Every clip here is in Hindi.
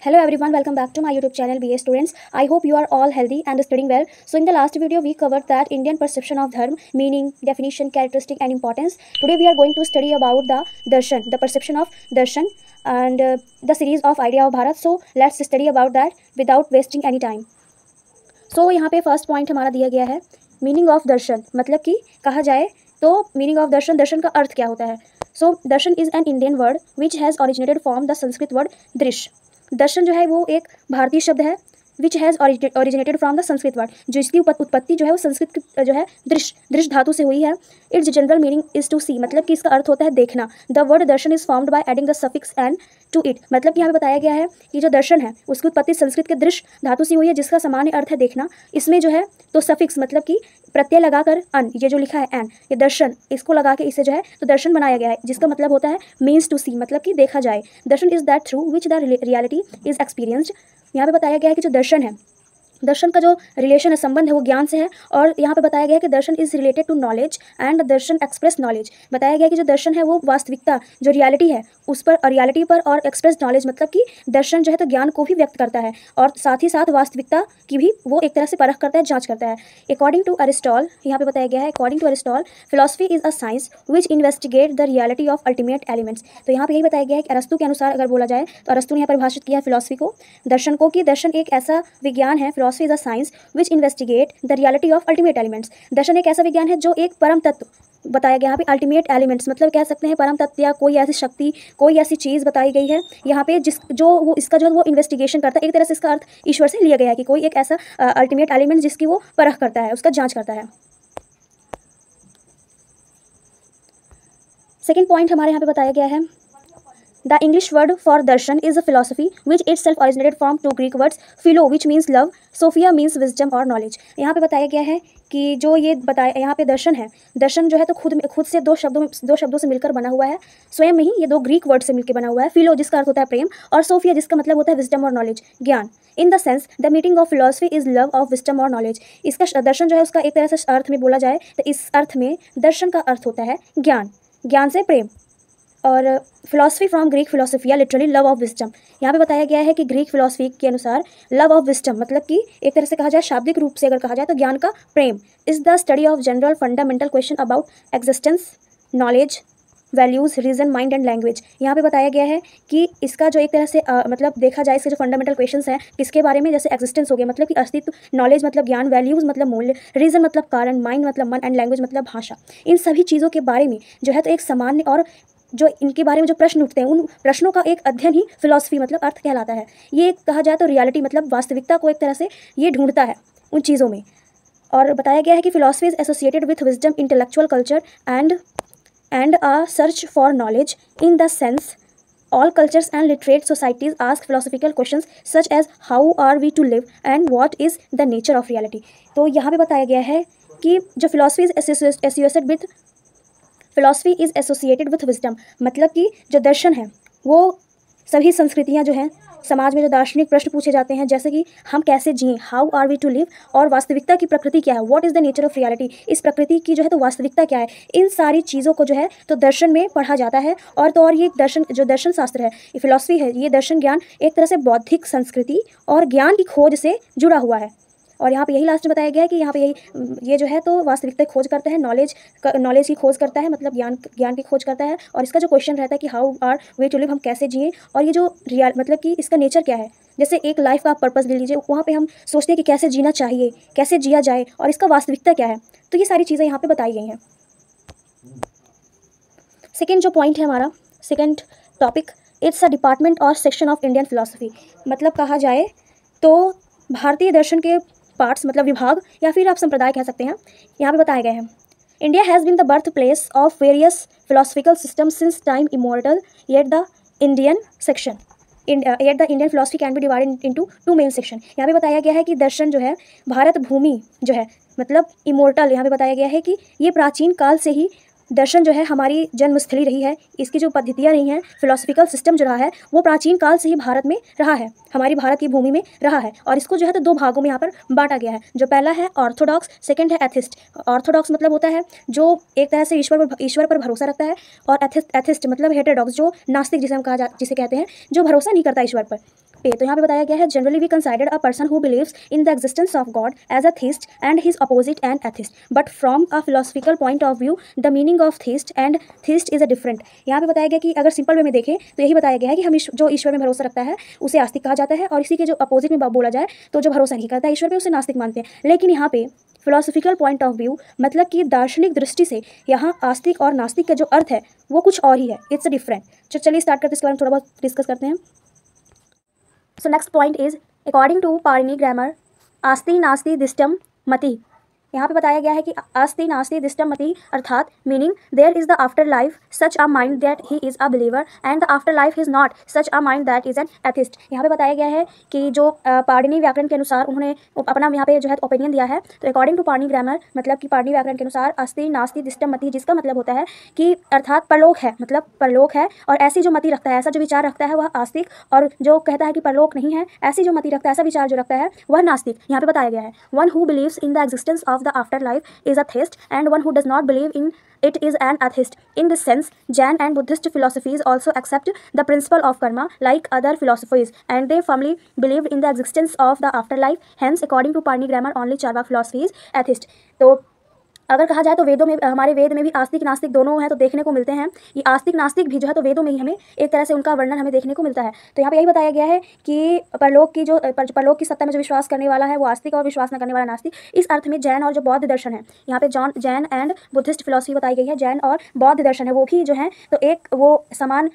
Hello everyone, welcome back to my YouTube channel BA Students. I hope you are all healthy and studying well. So in the last video we covered that Indian perception of dharma, meaning, definition, characteristic and importance. Today we are going to study about the darshan, the perception of darshan and the series of idea of Bharat. So let's study about that without wasting any time. So यहाँ पे फर्स्ट पॉइंट हमारा दिया गया है मीनिंग ऑफ दर्शन, मतलब कि कहा जाए तो मीनिंग ऑफ दर्शन, दर्शन का अर्थ क्या होता है. So darshan is an Indian word which has originated from the Sanskrit word drishya. दर्शन जो है वो एक भारतीय शब्द है which has originated from the Sanskrit word, जो इसकी उत्पत्ति जो है वो संस्कृत जो है दृश्य धातु से हुई है. It's general meaning is to see, मतलब कि इसका अर्थ होता है देखना. The word darshan is formed by adding the suffix an to it, मतलब कि यहाँ पे बताया गया है कि जो दर्शन है उसकी उत्पत्ति संस्कृत के दृश्य धातु से हुई है जिसका सामान्य अर्थ है देखना. इसमें जो है तो सफिक्स मतलब कि प्रत्यय लगाकर अन, ये जो लिखा है एन, ये दर्शन, इसको लगा के इसे जो है तो दर्शन बनाया गया है जिसका मतलब होता है मीन्स टू सी, मतलब कि देखा जाए. Darshan is that through which the reality is experienced. यहाँ पे बताया गया है कि जो दर्शन है, दर्शन का जो रिलेशन है, संबंध है, वो ज्ञान से है. और यहाँ पे बताया गया है कि darshan is related to knowledge and darshan express knowledge. बताया गया है कि जो दर्शन है वो वास्तविकता, जो रियलिटी है उस पर, रियलिटी पर, और एक्सप्रेस नॉलेज मतलब कि दर्शन जो है तो ज्ञान को भी व्यक्त करता है और साथ ही साथ वास्तविकता की भी वो एक तरह से परख करता है, जांच करता है. अकॉर्डिंग टू अरिस्टॉल, यहाँ पे बताया गया है according to Aristotle, philosophy is a science which investigate the reality of ultimate elements. तो यहाँ पे यही बताया गया है कि अरस्तु के अनुसार अगर बोला जाए तो अरस्तु ने यहाँ परिभाषित किया है फिलॉसफी को, दर्शन को, कि दर्शन एक ऐसा विज्ञान है, philosophy is a science which investigate the reality of ultimate elements. दर्शन एक ऐसा विज्ञान है जो एक परम तत्व बताया गया. यहाँ पे अल्टीमेट एलिमेंट्स मतलब कह सकते हैं परम तत्व या कोई ऐसी शक्ति, कोई ऐसी चीज़ बताई गई है यहाँ पे जिस जो वो इसका जो वो इन्वेस्टिगेशन करता है. एक तरह से इसका अर्थ ईश्वर से लिया गया है कि कोई एक ऐसा अल्टीमेट एलिमेंट जिसकी वो परख करता है, उसका जांच करता है. सेकेंड पॉइंट हमारे यहाँ पे बताया गया है The English word for darshan is a philosophy which itself originated from two Greek words, philo which means love, sophia means wisdom or knowledge. यहाँ पे बताया गया है कि जो ये बताया यहाँ पे दर्शन है, दर्शन जो है तो खुद से दो शब्दों से मिलकर बना हुआ है. स्वयं में ही ये दो ग्रीक वर्ड से मिलकर बना हुआ है. फिलो जिसका अर्थ होता है प्रेम और सोफिया जिसका मतलब होता है विजडम और नॉलेज, ज्ञान. In the sense the meeting of philosophy is love of wisdom और नॉलेज. इसका दर्शन जो है उसका एक तरह से अर्थ में बोला जाए तो इस अर्थ में दर्शन का अर्थ होता है ज्ञान, ज्ञान से प्रेम. और philosophy from Greek philosophia literally love of wisdom. यहाँ पे बताया गया है कि ग्रीक फिलोसफी के अनुसार लव ऑफ विस्डम मतलब कि एक तरह से कहा जाए, शाब्दिक रूप से अगर कहा जाए तो ज्ञान का प्रेम. Is the study of general fundamental question about existence, knowledge, values, reason, mind and language. यहाँ पे बताया गया है कि इसका जो एक तरह से मतलब देखा जाए इसके जो फंडामेंटल क्वेश्चंस हैं किसके बारे में, जैसे एग्जिस्टेंस हो गया मतलब कि अस्तित्व, नॉलेज मतलब ज्ञान, वैल्यूज़ मतलब मूल्य, रीजन मतलब कारण, माइंड मतलब मन एंड लैंग्वेज मतलब भाषा. इन सभी चीज़ों के बारे में जो है तो एक सामान्य और जो इनके बारे में जो प्रश्न उठते हैं उन प्रश्नों का एक अध्ययन ही फिलॉसफी मतलब अर्थ कहलाता है. ये कहा जाए तो रियलिटी मतलब वास्तविकता को एक तरह से ये ढूंढता है उन चीज़ों में. और बताया गया है कि philosophy is associated with wisdom, intellectual culture and a search for knowledge. In the sense all cultures and literate societies ask philosophical questions such as how are we to live and what is the nature of reality. तो यहाँ पे बताया गया है कि जो philosophy is associated with wisdom, मतलब कि जो दर्शन है वो सभी संस्कृतियाँ जो हैं समाज में जो दार्शनिक प्रश्न पूछे जाते हैं जैसे कि हम कैसे जिएं, how are we to live, और वास्तविकता की प्रकृति क्या है, what is the nature of reality, इस प्रकृति की जो है तो वास्तविकता क्या है. इन सारी चीज़ों को जो है तो दर्शन में पढ़ा जाता है. और तो और ये दर्शन, जो दर्शन शास्त्र है, ये फिलॉसफी है, ये दर्शन ज्ञान एक तरह से बौद्धिक संस्कृति और ज्ञान की खोज से जुड़ा हुआ है. और यहाँ पे यही लास्ट में बताया गया है कि यहाँ पे ये जो है तो वास्तविकता की खोज करता है, नॉलेज की खोज करता है, मतलब ज्ञान की खोज करता है. और इसका जो क्वेश्चन रहता है कि how are we to live, हम कैसे जिए, और ये जो रियल मतलब कि इसका नेचर क्या है. जैसे एक लाइफ का पर्पस ले लीजिए, वहाँ पे हम सोचते हैं कि कैसे जीना चाहिए, कैसे जिया जाए, और इसका वास्तविकता क्या है. तो ये सारी चीज़ें यहाँ पर बताई गई हैं. सेकेंड जो पॉइंट है हमारा, second topic, it's a department और सेक्शन ऑफ इंडियन फिलोसफी. मतलब कहा जाए तो भारतीय दर्शन के पार्ट्स मतलब विभाग या फिर आप संप्रदाय कह सकते हैं. यहाँ पे बताए गए हैं India has been the birth place of various philosophical system since time immortal, yet the Indian philosophy can be divided into two main section. यहाँ पे बताया गया है कि दर्शन जो है, भारत भूमि जो है मतलब इमोर्टल, यहाँ पे बताया गया है कि ये प्राचीन काल से ही दर्शन जो है हमारी जन्मस्थली रही है. इसकी जो पद्धतियाँ रही हैं, फिलोसफिकल सिस्टम जो रहा है वो प्राचीन काल से ही भारत में रहा है, हमारी भारत की भूमि में रहा है. और इसको जो है तो दो भागों में यहाँ पर बांटा गया है. जो पहला है ऑर्थोडॉक्स, सेकंड है एथिस्ट. ऑर्थोडॉक्स मतलब होता है जो एक तरह से ईश्वर पर भरोसा रखता है, और एथिस्ट मतलब हेटेरोडॉक्स जो नास्तिक जिसे कहते हैं, जो भरोसा नहीं करता ईश्वर पर. पे। तो यहाँ पे बताया गया है generally we consider a person who believes in the existence of God as a theist and his opposite an atheist, but from a philosophical point of view the meaning of theist and theist is a different. यहाँ पे बताया गया कि अगर सिंपल वे में देखें तो यही बताया गया है कि हम जो ईश्वर में भरोसा रखता है उसे आस्तिक कहा जाता है, और इसी के जो अपोजिट में बोला जाए तो जो भरोसा नहीं करता है ईश्वर पे उसे नास्तिक मानते हैं। लेकिन यहाँ पे फिलोसफिकल पॉइंट ऑफ व्यू मतलब कि दार्शनिक दृष्टि से यहाँ आस्तिक और नास्तिक का जो अर्थ है वो कुछ और ही है, इट्स डिफरेंट। तो चलिए स्टार्ट करते हैं, इसके बारे में थोड़ा बहुत डिस्कस करते हैं। So next point is according to Parini grammar, आस्ति नास्ति दिष्टम मति। यहाँ पे बताया गया है कि आस्ति नास्ति दिष्टम मति अर्थात meaning there is the after life such a mind that he is a believer and the after life is not such a mind that is an atheist. यहाँ पे बताया गया है कि जो पाणिनि व्याकरण के अनुसार उन्होंने अपना यहाँ पे जो है ओपिनियन दिया है। तो अकॉर्डिंग टू पाणिनि ग्रामर मतलब कि पाणिनि व्याकरण के अनुसार आस्ति नास्ति दिष्टम मति, जिसका मतलब होता है कि अर्थात परलोक है, मतलब परलोक है और ऐसी जो मति रखता है, ऐसा जो विचार रखता है वह आस्तिक, और जो कहता है कि परलोक नहीं है ऐसी जो मति रखता है, ऐसा विचार जो रखता है वह नास्तिक। यहाँ पे बताया गया है one who believes in the existence of the after life is a theist and one who does not believe in it is an atheist. In this sense, Jain and Buddhist philosophies also accept the principle of karma like other philosophies, and they firmly believed in the existence of the afterlife. Hence, according to Parni grammar, only Charvak philosophy is atheist. तो अगर कहा जाए तो वेदों में, हमारे वेद में भी आस्तिक नास्तिक दोनों हैं तो देखने को मिलते हैं। ये आस्तिक नास्तिक भी जो है तो वेदों में ही हमें एक तरह से उनका वर्णन हमें देखने को मिलता है। तो यहाँ पे यही बताया गया है कि परलोक की जो परलोक की सत्ता में जो विश्वास करने वाला है वो आस्तिक और विश्वास न करने वाला नास्तिक। इस अर्थ में जैन और जो बौद्ध दर्शन है, यहाँ पे जैन एंड बुद्धिस्ट फिलोसफी बताई गई है। जैन और बौद्ध दर्शन है वो भी जो है तो एक वो समान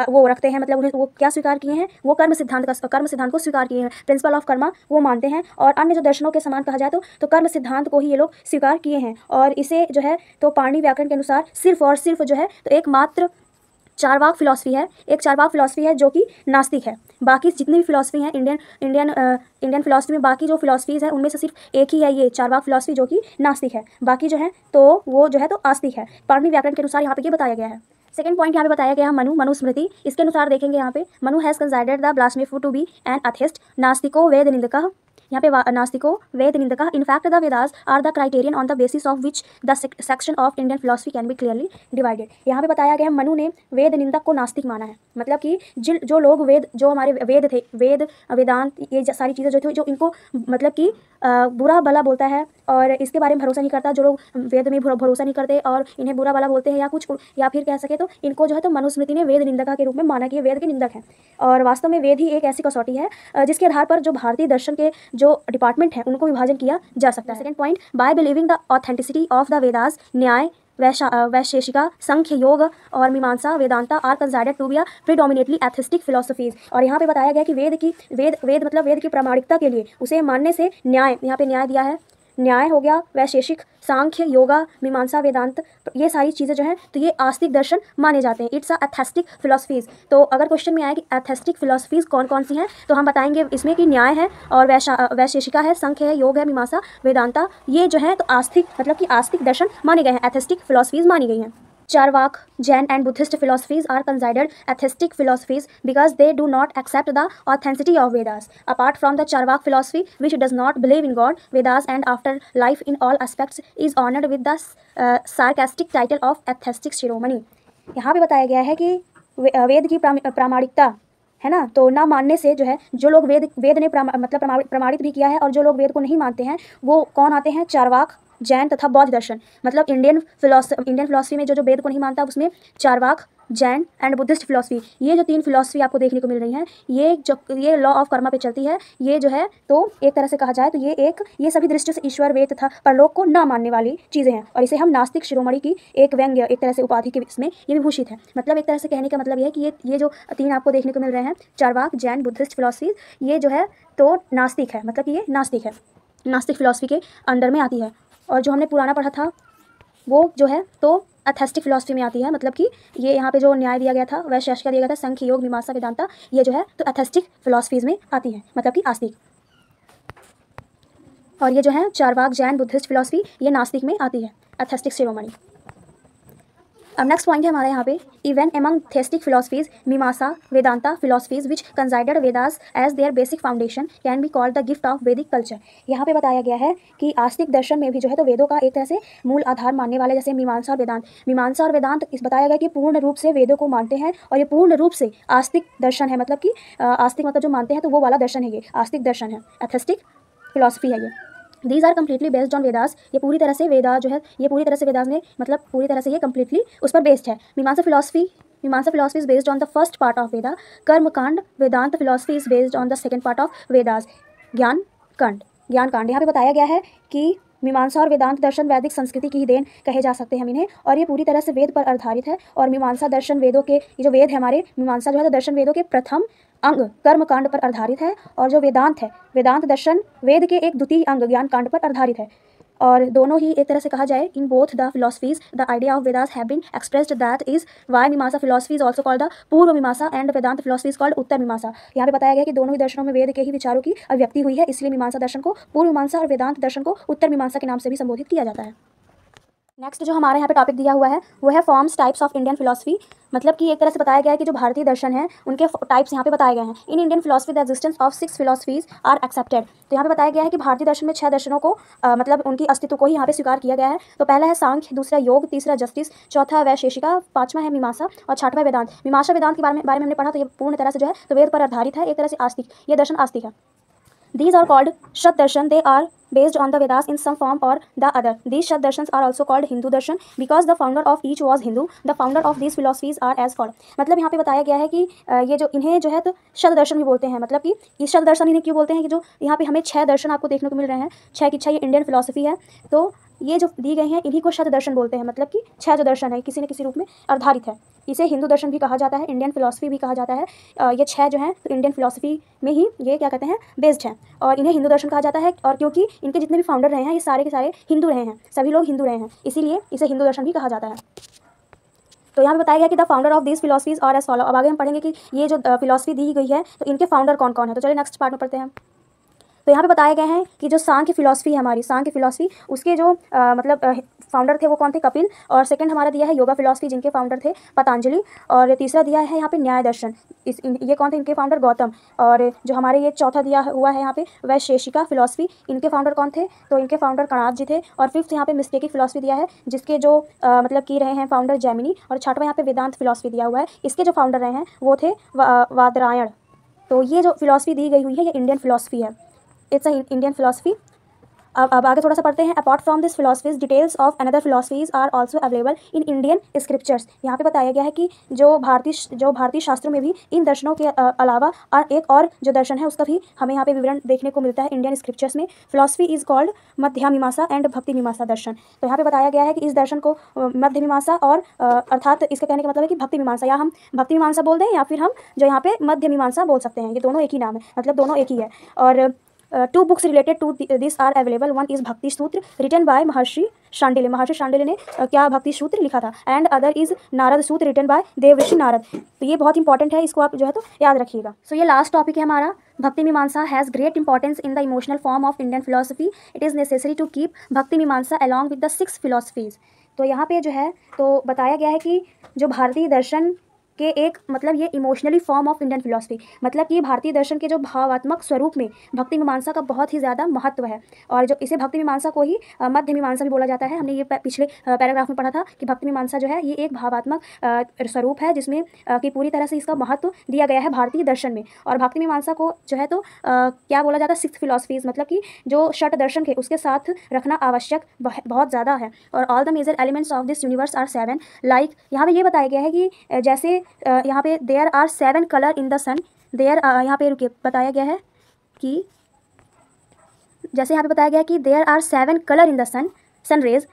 वो रखते हैं, मतलब उन्हें वो क्या स्वीकार किए हैं, वो कर्म सिद्धांत को स्वीकार किए हैं, प्रिंसिपल ऑफ कर्मा वो मानते हैं। और अन्य जो दर्शनों के समान कहा जाए तो कर्म सिद्धांत को ही ये लोग स्वीकार किए हैं। और इसे जो है तो पाणिनि व्याकरण के अनुसार सिर्फ और सिर्फ जो है तो एकमात्र चारवाक फिलॉसफी है, एक चारवाक फिलॉसफी है जो कि नास्तिक है। बाकी जितनी भी फिलॉसफी हैं इंडियन फिलॉसफी में, बाकी जो फिलॉसफीज़ हैं उनमें से सिर्फ एक ही है ये चारवाक फिलॉसफी जो कि नास्तिक है। बाकी जो है तो वो जो है तो आस्तिक है। पाणिनि व्याकरण के अनुसार यहाँ पे ये बताया गया है। सेकंड पॉइंट यहाँ पे बताया गया है मनुस्मृति। इसके अनुसार देखेंगे यहाँ पे Manu has considered the blasphemy to be an atheist, नास्तिको वेद निंदकः। यहाँ पे नास्तिको वेद निंदकः। In fact the Vedas are the criterion on the basis of which the section of Indian philosophy can be clearly divided. यहाँ पे बताया गया है मनु ने वेद निंदक को नास्तिक माना है, मतलब कि जो लोग वेद, जो हमारे वेद थे, वेद वेदांत ये सारी चीज़ें जो थी जो इनको मतलब कि बुरा भला बोलता है और इसके बारे में भरोसा नहीं करता, जो लोग वेद में भरोसा नहीं करते और इन्हें बुरा भला बोलते हैं या कुछ, या फिर कह सके तो इनको जो है तो मनुस्मृति ने वेद निंदका के रूप में माना कि ये वेद के निंदक हैं। और वास्तव में वेद ही एक ऐसी कसौटी है जिसके आधार पर जो भारतीय दर्शन के जो डिपार्टमेंट है उनको विभाजन किया जा सकता है। Second point, by believing the authenticity of the Vedas, Nyaya Vaisheshika Sankhya Yoga और Mimamsa Vedanta are considered to be a predominantly atheistic philosophies. और यहाँ पे बताया गया कि वेद मतलब वेद की प्रामाणिकता के लिए उसे मानने से न्याय, यहाँ पे न्याय दिया है, न्याय हो गया, वैशेषिक, सांख्य, योगा, मीमांसा, वेदांत, ये सारी चीज़ें जो हैं तो ये आस्तिक दर्शन माने जाते हैं। It's a atheistic philosophies. तो अगर क्वेश्चन में आए कि एथेस्टिक फिलोसफीज कौन कौन सी हैं तो हम बताएंगे इसमें कि न्याय है और वैशेषिका है, संख्य है, योग है, मीमांसा, वेदांता, ये जो है तो आस्तिक मतलब कि आस्तिक दर्शन माने गए हैं, एथेस्टिक फिलोसफीज मानी गई हैं। Charvak, Jain and Buddhist philosophies are considered atheistic philosophies because they do not accept the authenticity of Vedas. Apart from the Charvak philosophy, which does not believe in God, Vedas and afterlife in all aspects, is honored with the sarcastic title of atheistic शिरोमणि। यहाँ पे बताया गया है कि वेद की प्रामाणिकता है ना, तो ना मानने से जो है जो लोग वेद ने प्रमाणित भी किया है और जो लोग वेद को नहीं मानते हैं वो कौन आते हैं, चारवाक, जैन तथा बौद्ध दर्शन। मतलब इंडियन फिलोसफी में जो वेद को नहीं मानता उसमें Charvaka, Jain and Buddhist philosophy, ये जो तीन फिलोसफी आपको देखने को मिल रही हैं ये लॉ ऑफ कर्मा पे चलती है। ये जो है तो एक तरह से कहा जाए तो ये सभी दृष्टि से ईश्वर, वेद तथा परलोक को ना मानने वाली चीज़ें हैं और इसे हम नास्तिक शिरोमणि की एक व्यंग्य, एक तरह से उपाधि के इसमें ये विभूषित है। मतलब एक तरह से कहने का मतलब ये है कि ये जो तीन आपको देखने को मिल रहे हैं, चारवाक, जैन, बुद्धिस्ट फिलोसफी, ये जो है तो नास्तिक है, मतलब कि ये नास्तिक है, नास्तिक फिलोसफी के अंडर में आती है। और जो हमने पुराना पढ़ा था वो जो है तो एथेस्टिक फिलोसफी में आती है। मतलब कि ये यहाँ पे जो न्याय दिया गया था, वैशेषिका दिया गया था, संख्य, योग, मीमांसा, वेदांता, ये जो है तो एथेस्टिक फिलोसफीज में आती है, मतलब कि आस्तिक। और ये जो है चारवाक, जैन, बुद्धिस्ट फिलोसफी, ये नास्तिक में आती है, एथेस्टिक शिरोमणि। अब नेक्स्ट पॉइंट है हमारे यहाँ पे, even among theistic philosophies Mimamsa Vedanta philosophies which considered Vedas as their basic foundation can be called the gift of Vedic culture. यहाँ पे बताया गया है कि आस्तिक दर्शन में भी जो है तो वेदों का एक तरह से मूल आधार मानने वाले, जैसे मीमांसा और वेदांत इस बताया गया कि पूर्ण रूप से वेदों को मानते हैं और ये पूर्ण रूप से आस्तिक दर्शन है, मतलब कि आस्तिक मतलब जो मानते हैं तो वो वाला दर्शन है, ये आस्तिक दर्शन है, एथेस्टिक फिलोसफी है ये। These are completely based on Vedas, ये पूरी तरह से वेदा जो है ये पूरी तरह से वेदास में मतलब पूरी तरह से ये कम्प्लीटली उस पर बेस्ड है। Mimamsa philosophy is based on the first part of Veda karma kand, Vedanta philosophy is based on the second part of Vedas gyan kand. यहाँ पे बताया गया है कि मीमांसा और वेदांत दर्शन वैदिक संस्कृति की ही देन कहे जा सकते हैं इन्हें, और ये पूरी तरह से वेद पर आधारित है। और मीमांसा दर्शन वेदों के, ये जो वेद है हमारे, मीमांसा जो है तो दर्शन वेदों के प्रथम अंग कर्म कांड पर आधारित है, और जो वेदांत है, वेदांत दर्शन वेद के एक द्वितीय अंग ज्ञान कांड पर आधारित है। और दोनों ही एक तरह से कहा जाए, in both the philosophies the idea of Vedas have been expressed, that is why Mimamsa philosophy is also called the Purva Mimamsa and Vedanta philosophy is called Uttara Mimamsa. यहाँ पे बताया गया कि दोनों ही दर्शनों में वेद के ही विचारों की अभिव्यक्ति हुई है, इसलिए मीमांसा दर्शन को पूर्व मीमांसा और वेदांत दर्शन को उत्तर मीमांसा के नाम से भी संबोधित किया जाता है। नेक्स्ट जो हमारे यहाँ पे टॉपिक दिया हुआ है वो है forms types of Indian philosophy, मतलब कि एक तरह से बताया गया है कि जो भारतीय दर्शन है उनके टाइप्स यहाँ पे बताए गए हैं। In Indian philosophy the existence of 6 philosophies are accepted. तो यहाँ पे बताया गया है कि भारतीय दर्शन में 6 दर्शनों को मतलब उनकी अस्तित्व को ही यहाँ पे स्वीकार किया गया है। तो पहला है सांख्य, दूसरा योग, तीसरा जस्टिस, चौथा वैशेषिका, पांचवा है मीमांसा और छठवां वेदांत। मीमांसा वेदांत के बारे में हमने पढ़ा, तो ये पूर्ण तरह से जो है तो वेद पर आधारित है, एक तरह से आस्तिक, ये दर्शन आस्तिक है। These are called Shat Darshan. They are based on the Vedas in some form or the other. These Shat Darshans are also called Hindu Darshan because the founder of each was Hindu. The founder of these philosophies are as follows. मतलब यहाँ पे बताया गया है कि ये जो इन्हें जो है तो शत दर्शन भी बोलते हैं, मतलब कि इस शत दर्शन इन्हें क्यों बोलते हैं कि जो यहाँ पे हमें 6 दर्शन आपको देखने को मिल रहे हैं, 6 की 6 ये इंडियन फिलोसफी है, तो ये जो दी गई हैं इन्हीं को शत दर्शन बोलते हैं, मतलब कि 6 जो दर्शन है किसी न किसी रूप में आधारित है। इसे हिंदू दर्शन भी कहा जाता है, इंडियन फिलोसफी भी कहा जाता है। ये 6 जो हैं तो इंडियन फिलोसफी में ही ये क्या कहते हैं बेस्ड हैं, और इन्हें हिंदू दर्शन कहा जाता है। और क्योंकि इनके जितने भी फाउंडर रहे हैं ये सारे के सारे हिंदू रहे हैं, सभी लोग हिंदू रहे हैं, इसीलिए इसे हिंदू दर्शन भी कहा जाता है। तो यहाँ पे बताया गया कि the founder of this philosophies और एज फॉलो। अब आगे हम पढ़ेंगे कि ये जो फिलोसफी दी गई है तो इनके फाउंडर कौन कौन है। तो चलिए नेक्स्ट पार्ट में पढ़ते हैं। तो यहाँ पे बताए गए हैं कि जो सांख्य फिलोसफी है हमारी, सांख्य फिलोसफी उसके जो मतलब फाउंडर थे वो कौन थे, कपिल। और सेकंड हमारा दिया है योगा फिलोसफी जिनके फाउंडर थे पतंजलि। और तीसरा दिया है यहाँ पे न्याय दर्शन, ये कौन थे, इनके फाउंडर गौतम। और जो हमारे ये चौथा दिया हुआ है यहाँ पे वैशेषिका फिलोसफी, इनके फाउंडर कौन थे, तो इनके फाउंडर कणाद जी थे। और फिफ्थ यहाँ पे मिस्टेकिक फिलोसफी दिया है जिसके जो मतलब की रहे हैं फाउंडर जैमिनी। और छठवां यहाँ पे वेदांत फिलोसफी दिया हुआ है, इसके जो फाउंडर रहे हैं वो थे वादरायण। तो ये जो फिलोसफी दी गई हुई है ये इंडियन फिलोसफी है, इट्स अ इंडियन फिलोसफी। अब आगे थोड़ा सा पढ़ते हैं। Apart from this philosophies details of another philosophies are also available in Indian scriptures. यहाँ पे बताया गया है कि जो भारतीय शास्त्रों में भी इन दर्शनों के अलावा एक और जो दर्शन है उसका भी हमें यहाँ पे विवरण देखने को मिलता है इंडियन स्क्रिप्चर्स में। फिलोसफी इज कॉल्ड मध्य मीमांसा एंड भक्ति मीमांसा दर्शन। तो यहाँ पे बताया गया है कि इस दर्शन को मध्य मीमांसा और अर्थात इसका कहने का मतलब है कि भक्ति मीमांसा, या हम भक्ति मीमांसा बोल दें या फिर हम जो यहाँ पे मध्य मीमांसा बोल सकते हैं, ये दोनों एक ही नाम है, मतलब दोनों एक ही है। और 2 books related to this are available. One is भक्ति सूत्र written by महर्षि शांडिल्य। महर्षि शांडिल्य ने क्या भक्ति सूत्र लिखा था, एंड अदर इज नारद सूत्र written by देवऋषि नारद। तो ये बहुत इंपॉर्टेंट है, इसको आप जो है तो याद रखिएगा। सो ये लास्ट टॉपिक है हमारा। Bhakti Mimamsa has great importance in the emotional form of Indian philosophy. It is necessary to keep Bhakti Mimamsa along with the 6 philosophies. तो यहाँ पे जो है तो बताया गया है कि जो भारतीय दर्शन के एक मतलब ये emotionally form of Indian philosophy, मतलब कि भारतीय दर्शन के जो भावात्मक स्वरूप में भक्ति मीमांसा का बहुत ही ज़्यादा महत्व है। और जो इसे भक्ति मीमांसा को ही मध्य मीमांसा भी बोला जाता है। हमने ये पिछले पैराग्राफ में पढ़ा था कि भक्ति मीमांसा जो है ये एक भावात्मक स्वरूप है जिसमें कि पूरी तरह से इसका महत्व दिया गया है भारतीय दर्शन में। और भक्ति मीमांसा को जो है तो क्या बोला जाता है 6 फिलोसफीज, मतलब कि जो षट दर्शन के उसके साथ रखना आवश्यक बहुत ज़्यादा है। और all the major elements of this universe are 7। Like यहाँ पे ये बताया गया है कि जैसे यहाँ पे there are 7 colour in the sun. यहाँ पे रुके बताया गया है कि जैसे यहाँ पे बताया गया है कि there are 7 colour in the sun rays,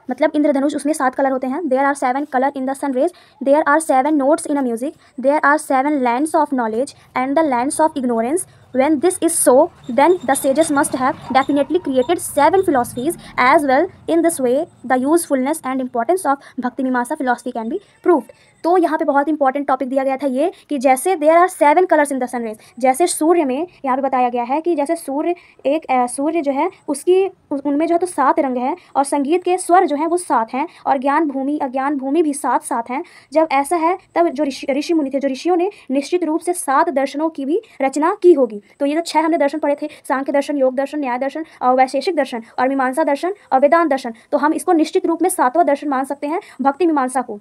मतलब इंद्रधनुष उसमें 7 कलर होते हैं। There are 7 colour in the sun rays, there are 7 notes in a music, there are 7 lands of knowledge and the lands of ignorance When this is so, then the sages must have definitely created 7 philosophies as well. In this way, the usefulness and importance of Bhakti Mimamsa philosophy can be proved. तो यहाँ पे बहुत इंपॉर्टेंट टॉपिक दिया गया था ये कि जैसे there are 7 colours in the sun rays, जैसे सूर्य में यहाँ पे बताया गया है कि जैसे सूर्य जो है उसकी उनमें जो है तो 7 रंग हैं, और संगीत के स्वर जो हैं वो 7 हैं, और ज्ञान भूमि अज्ञान भूमि भी 7 हैं। जब ऐसा है तब जो ऋषि मुनि थे, जो ऋषियों ने निश्चित रूप से 7 दर्शनों की भी रचना की होगी। तो ये जो 6 हमने दर्शन पढ़े थे, सांख्य दर्शन, योग दर्शन, न्याय दर्शन और वैशेषिक दर्शन और मीमांसा दर्शन और वेदांत दर्शन, तो हम इसको निश्चित रूप में 7वां दर्शन मान सकते हैं भक्ति मीमांसा को।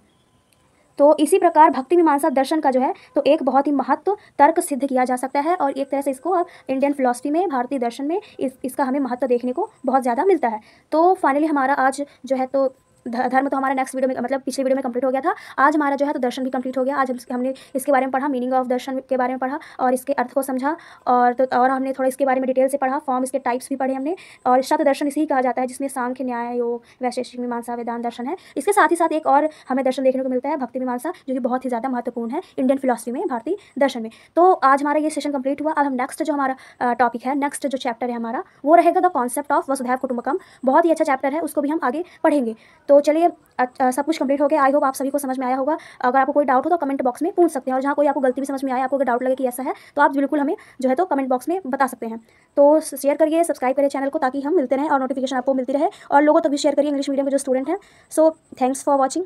तो इसी प्रकार भक्ति मीमांसा दर्शन का जो है तो एक बहुत ही महत्व तर्क सिद्ध किया जा सकता है, और एक तरह से इसको अब इंडियन फिलॉसफी में, भारतीय दर्शन में इसका हमें महत्व देखने को बहुत ज़्यादा मिलता है। तो फाइनली हमारा आज जो है तो धर्म तो हमारा नेक्स्ट वीडियो में, मतलब पिछले वीडियो में कंप्लीट हो गया था। आज हमारा जो है तो दर्शन भी कंप्लीट हो गया। आज हमने इसके बारे में पढ़ा, मीनिंग ऑफ दर्शन के बारे में पढ़ा और इसके अर्थ को समझा, और हमने थोड़ा इसके बारे में डिटेल से पढ़ा, फॉर्म, इसके टाइप्स भी पढ़े हमने। और शत दर्शन इसी कहा जाता है जिसमें सांख्य, न्याय, योग, वैशेषिक, मीमांसा, वेदांत दर्शन है। इसके साथ ही साथ एक और हमें दर्शन देखने को मिलता है भक्ति मीमांसा, जो कि बहुत ही ज़्यादा महत्वपूर्ण है इंडियन फिलॉसफी में, भारतीय दर्शन में। तो आज हमारा ये सेशन कंप्लीट हुआ। अब हम नेक्स्ट जो हमारा टॉपिक है, नेक्स्ट जो चैप्टर है हमारा, वो रहेगा द कॉन्सेप्ट ऑफ वसुधैव कुटुंबकम। बहुत ही अच्छा चैप्टर है, उसको भी हम आगे पढ़ेंगे। तो चलिए, सब कुछ कंप्लीट हो गया। आई होप आप सभी को समझ में आया होगा। अगर आपको कोई डाउट हो तो कमेंट बॉक्स में पूछ सकते हैं, और जहाँ कोई आपको गलती भी समझ में आया, आपको अगर डाउट लगे कि ऐसा है, तो आप बिल्कुल हमें जो है तो कमेंट बॉक्स में बता सकते हैं। तो शेयर करिए, सब्सक्राइब करिए चैनल को, ताकि हम मिलते रहें और नोटिफिकेशन आपको मिलती रहे, और लोगों तक भी शेयर करिए इंग्लिश मीडियम के जो स्टूडेंट हैं। So thanks for watching.